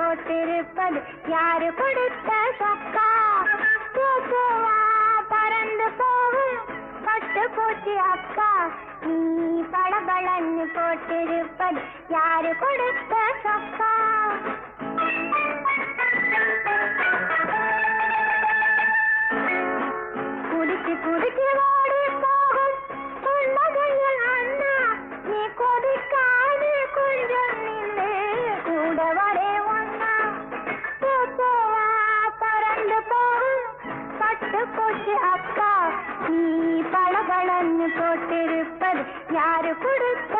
போட்டிருப்பது யாரு கொடுத்த சொக்கா? பூவா பறந்து போகும் பட்டு பூச்சி அக்கா, நீ பளபளன்னு போட்டிருப்பது யாரு கொடுத்த சொக்கா? குடிச்சு குடிச்சு ஓடி போகும் புன்னகையில் அண்ணா, நீ கொதிக்காது கொஞ்சம் நின்று கூட வரே ஒன்னா. பூவா பறந்து போகும் பட்டு பூச்சி அக்கா, நீ பளபளன்னு போட்டிருப்பது யாரு கொடுத்த